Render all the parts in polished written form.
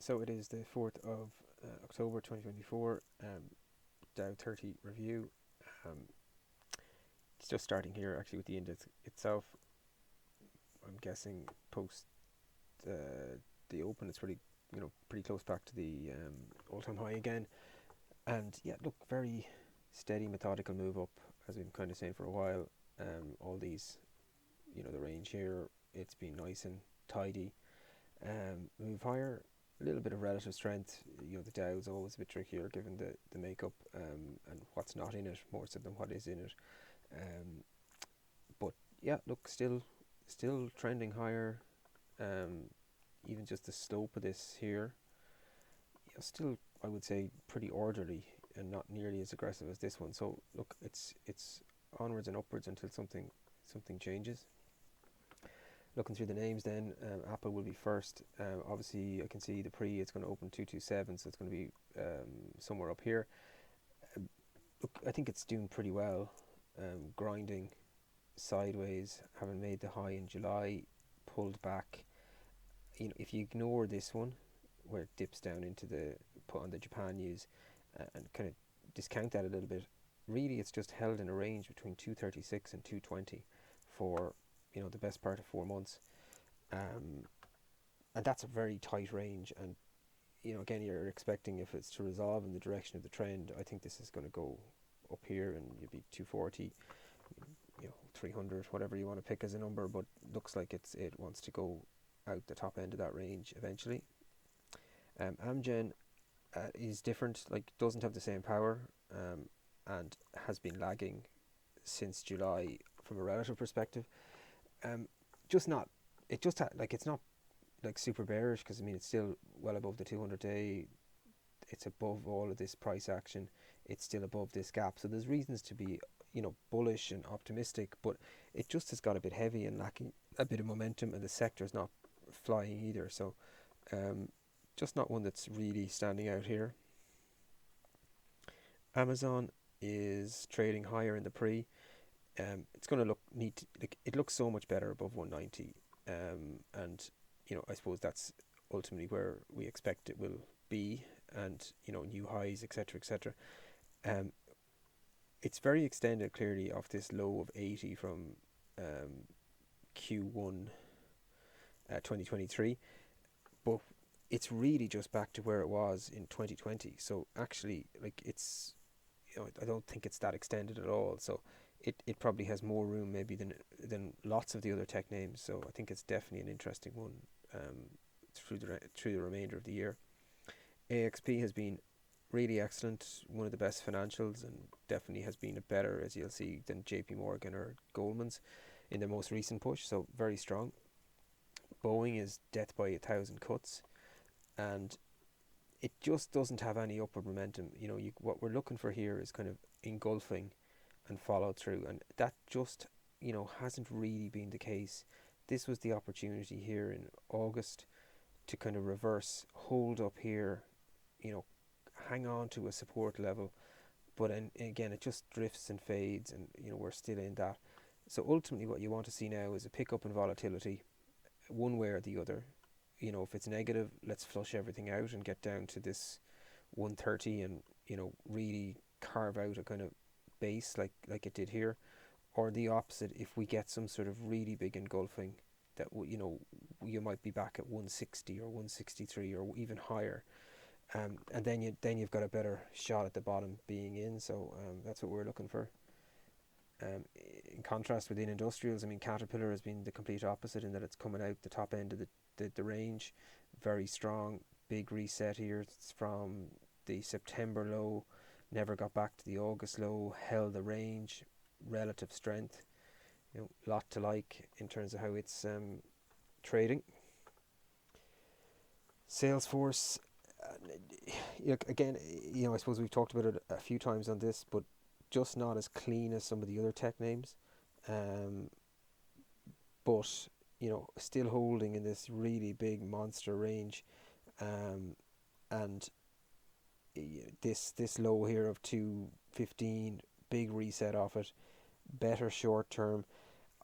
So it is the 4th of October 2024, DOW30 Review. Um, it's just starting here actually with the index itself. I'm guessing post the open it's pretty close back to the all-time high again. And yeah, look, very steady methodical move up, as we've been kind of saying for a while. All these, the range here, it's been nice and tidy. Move higher, a little bit of relative strength. The Dow is always a bit trickier given the makeup and what's not in it more so than what is in it. But yeah, look, still trending higher. Even just the slope of this here, still I would say pretty orderly and not nearly as aggressive as this one. So look, it's onwards and upwards until something changes. Looking through the names then, Apple will be first. Obviously I can see the pre, it's going to open 227, so it's going to be somewhere up here. Look, I think it's doing pretty well, grinding sideways, having made the high in July, pulled back. If you ignore this one where it dips down into the put on the Japan news and kind of discount that a little bit, really it's just held in a range between 236 and 220 for the best part of 4 months, and that's a very tight range. And again, you're expecting, if it's to resolve in the direction of the trend, I think this is going to go up here and you'll be 240, 300, whatever you want to pick as a number, but looks like it wants to go out the top end of that range eventually. Amgen is different, like doesn't have the same power, and has been lagging since July from a relative perspective. Just not, it just it's not like super bearish, because it's still well above the 200-day. It's above all of this price action. It's still above this gap. So there's reasons to be bullish and optimistic, but it just has got a bit heavy and lacking a bit of momentum, and the sector's not flying either. So just not one that's really standing out here. Amazon is trading higher in the pre. It's going to look neat. It looks so much better above 190, and I suppose that's ultimately where we expect it will be, and new highs, etc., etc. It's very extended clearly off this low of 80 from Q1 2023, but it's really just back to where it was in 2020. So actually, it's I don't think it's that extended at all. So it probably has more room maybe than lots of the other tech names. So I think it's definitely an interesting one through the remainder of the year. AXP has been really excellent, one of the best financials, and definitely has been a better, as you'll see, than JP Morgan or Goldman's in their most recent push. So very strong. Boeing is death by 1,000 cuts, and it just doesn't have any upward momentum. What we're looking for here is kind of engulfing and follow through, and that just hasn't really been the case. This was the opportunity here in August to kind of reverse, hold up here, hang on to a support level, but again it just drifts and fades, and we're still in that. So ultimately what you want to see now is a pickup in volatility, one way or the other. If it's negative, let's flush everything out and get down to this 130 and really carve out a kind of base like it did here. Or the opposite, if we get some sort of really big engulfing, that you might be back at 160 or 163 or even higher, and then you've got a better shot at the bottom being in. So that's what we're looking for. In contrast, within industrials, Caterpillar has been the complete opposite in that it's coming out the top end of the range, very strong, big reset here. It's from the September low, never got back to the August low, held the range, relative strength. Lot to like in terms of how it's trading. Salesforce, again, I suppose we've talked about it a few times on this, but just not as clean as some of the other tech names, but still holding in this really big monster range, and this low here of 215, big reset off it, better short term.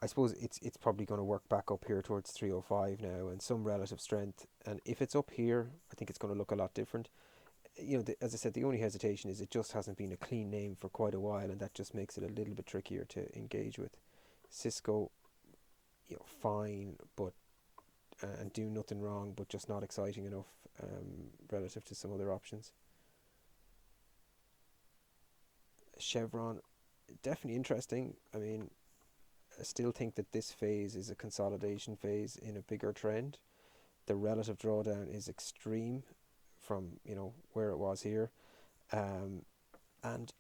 I suppose it's probably going to work back up here towards 305 now and some relative strength. And if it's up here, I think it's going to look a lot different. As I said, the only hesitation is it just hasn't been a clean name for quite a while, and that just makes it a little bit trickier to engage with. Cisco, fine, but and do nothing wrong, but just not exciting enough relative to some other options. Chevron, definitely interesting. I mean, I still think that this phase is a consolidation phase in a bigger trend. The relative drawdown is extreme from where it was here, um, and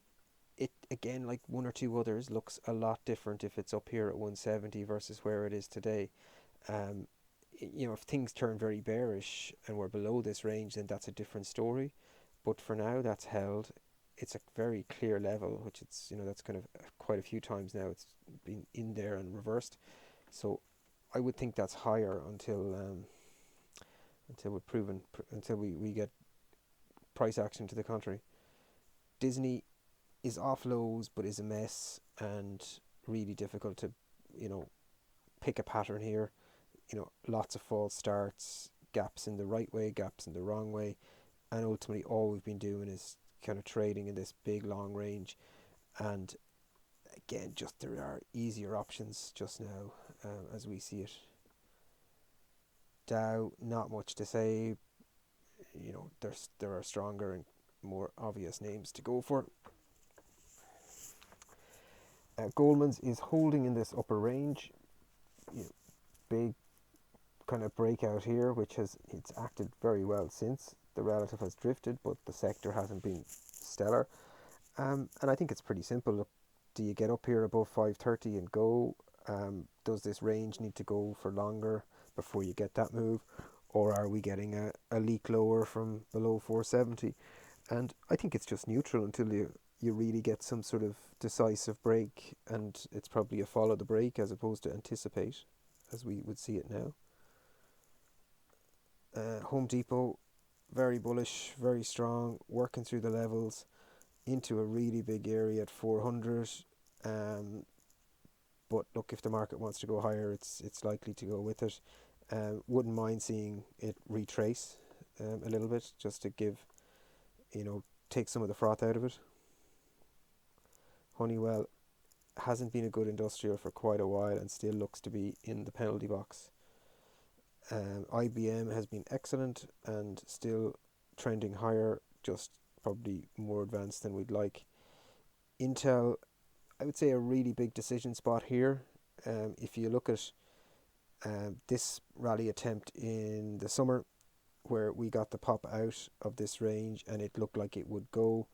it again, like one or two others, looks a lot different if it's up here at 170 versus where it is today. Um, if things turn very bearish and we're below this range, then that's a different story. But for now, that's held. It's a very clear level, which that's kind of quite a few times now. It's been in there and reversed. So I would think that's higher until we get price action to the contrary. Disney is off lows, but is a mess and really difficult to pick a pattern here. Lots of false starts, gaps in the right way, gaps in the wrong way, and ultimately all we've been doing is kind of trading in this big long range. And again, just there are easier options just now as we see it. Dow, not much to say. There are stronger and more obvious names to go for. Goldman's is holding in this upper range. Big kind of breakout here, which it's acted very well since. The relative has drifted, but the sector hasn't been stellar. And I think it's pretty simple. Look, do you get up here above 530 and go? Does this range need to go for longer before you get that move? Or are we getting a leak lower from below 470? And I think it's just neutral until you really get some sort of decisive break, and it's probably a follow the break as opposed to anticipate, as we would see it now. Home Depot, very bullish, very strong, working through the levels into a really big area at 400. But look, if the market wants to go higher, it's likely to go with it. Wouldn't mind seeing it retrace a little bit, just to give, take some of the froth out of it. Honeywell hasn't been a good industrial for quite a while and still looks to be in the penalty box. IBM has been excellent and still trending higher, just probably more advanced than we'd like. Intel, I would say a really big decision spot here. If you look at this rally attempt in the summer, where we got the pop out of this range and it looked like it would go,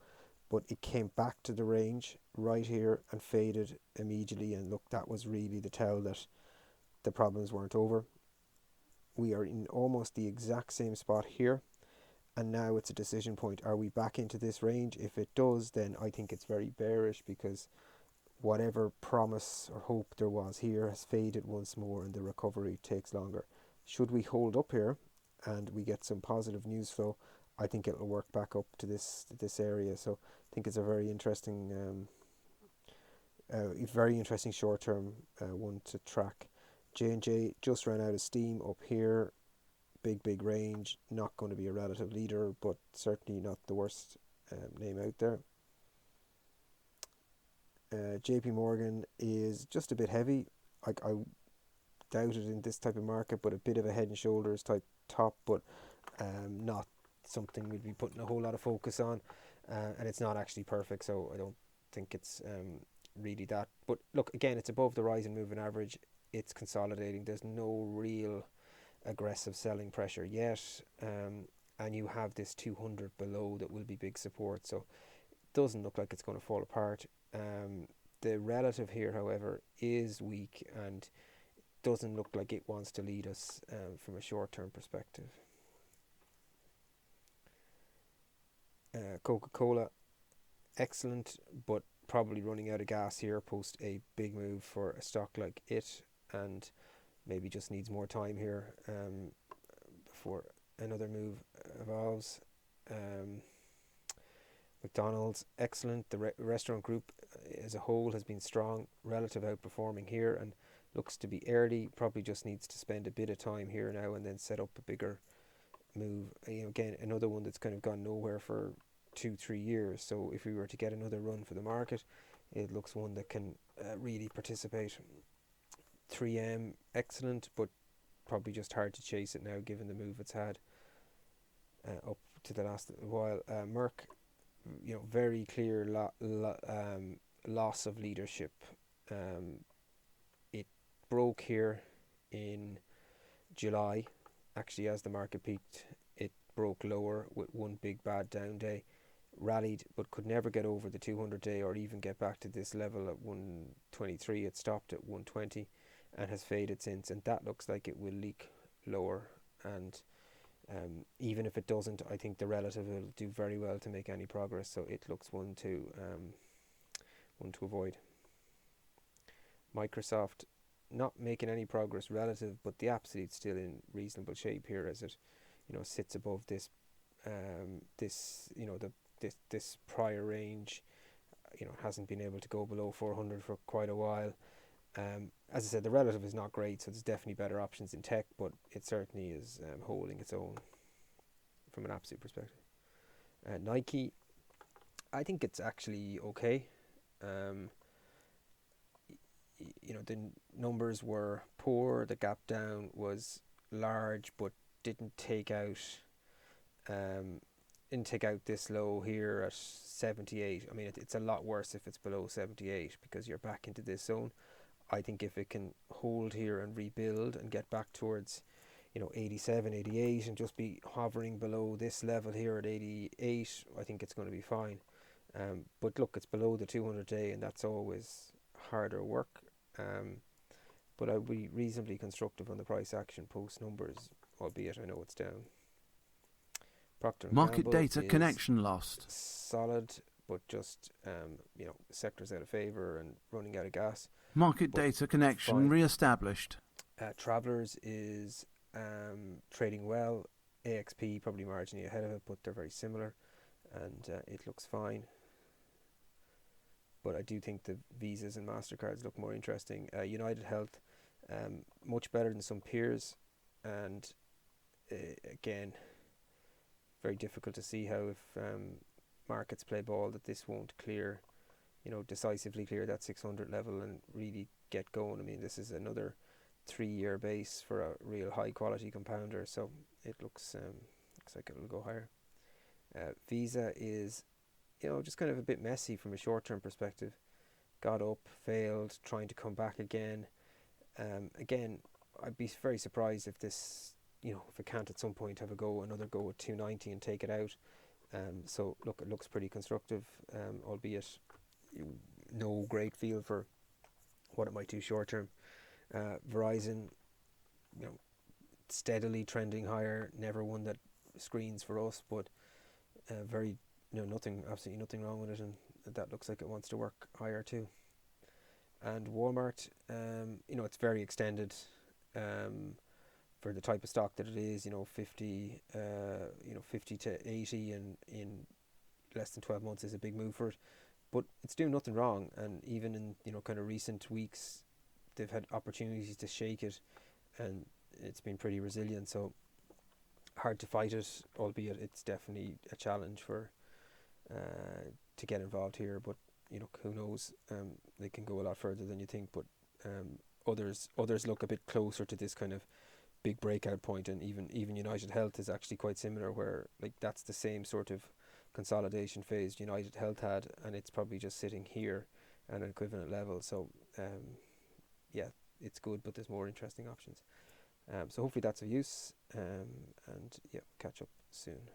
but it came back to the range right here and faded immediately, and look, that was really the tell that the problems weren't over. We are in almost the exact same spot here, and now it's a decision point. Are we back into this range? If it does, then I think it's very bearish, because whatever promise or hope there was here has faded once more and the recovery takes longer. Should we hold up here and we get some positive news flow, I think it'll work back up to this area. So I think it's a very interesting short-term one to track. J&J just ran out of steam up here. Big range. Not going to be a relative leader, but certainly not the worst name out there. JP Morgan is just a bit heavy. I doubt it in this type of market, but a bit of a head and shoulders type top, but not something we'd be putting a whole lot of focus on. And it's not actually perfect, so I don't think it's really that. But look, again, it's above the rising moving average. It's consolidating. There's no real aggressive selling pressure yet, and you have this 200 below that will be big support, so it doesn't look like it's going to fall apart. The relative here, however, is weak and doesn't look like it wants to lead us from a short-term perspective. Coca-Cola, excellent, but probably running out of gas here post a big move for a stock like it, and maybe just needs more time here before another move evolves. McDonald's, excellent. The restaurant group as a whole has been strong, relative outperforming here, and looks to be early. Probably just needs to spend a bit of time here now and then set up a bigger move. Again, another one that's kind of gone nowhere for 2-3 years. So if we were to get another run for the market, it looks one that can really participate. 3M, excellent, but probably just hard to chase it now given the move it's had up to the last while. Merck, very clear loss of leadership. It broke here in July. Actually, as the market peaked, it broke lower with one big bad down day, rallied but could never get over the 200-day or even get back to this level at 123. It stopped at 120 and has faded since, and that looks like it will leak lower. And even if it doesn't, I think the relative will do very well to make any progress, so it looks one to avoid. Microsoft, not making any progress relative, but the absolute still in reasonable shape here as it sits above this this prior range. Hasn't been able to go below 400 for quite a while. As I said, the relative is not great, so there's definitely better options in tech, but it certainly is holding its own from an absolute perspective. Nike, I think it's actually okay. The numbers were poor. The gap down was large, but didn't take out this low here at 78. I mean, it's a lot worse if it's below 78 because you're back into this zone. I think if it can hold here and rebuild and get back towards 87, 88 and just be hovering below this level here at 88, I think it's going to be fine. But look, it's below the 200-day, and that's always harder work. But I'll be reasonably constructive on the price action post numbers, albeit I know it's down. Procter & Market Gamble data is connection lost. Solid, but just sectors out of favour and running out of gas. Market data connection re-established. Travellers is trading well. AXP probably marginally ahead of it, but they're very similar, and it looks fine. But I do think the Visas and MasterCards look more interesting. United Health, much better than some peers, and again, very difficult to see how if markets play ball that this won't clear, decisively clear that 600 level and really get going. I mean, this is another 3-year base for a real high quality compounder, so it looks like it'll go higher. Visa is just kind of a bit messy from a short-term perspective. Got up, failed, trying to come back again. Again, I'd be very surprised if this, if it can't at some point have another go at 290 and take it out. So look, it looks pretty constructive, albeit no great feel for what it might do short-term. Verizon, steadily trending higher. Never one that screens for us, but very. Absolutely nothing wrong with it, and that looks like it wants to work higher too. And Walmart, it's very extended for the type of stock that it is. 50 to 80, and in less than 12 months is a big move for it. But it's doing nothing wrong, and even in kind of recent weeks, they've had opportunities to shake it, and it's been pretty resilient. So hard to fight it, albeit it's definitely a challenge for. To get involved here, but who knows? They can go a lot further than you think. But others look a bit closer to this kind of big breakout point, and even United Health is actually quite similar, where that's the same sort of consolidation phase United Health had, and it's probably just sitting here at an equivalent level. So it's good, but there's more interesting options. So hopefully that's of use, and catch up soon.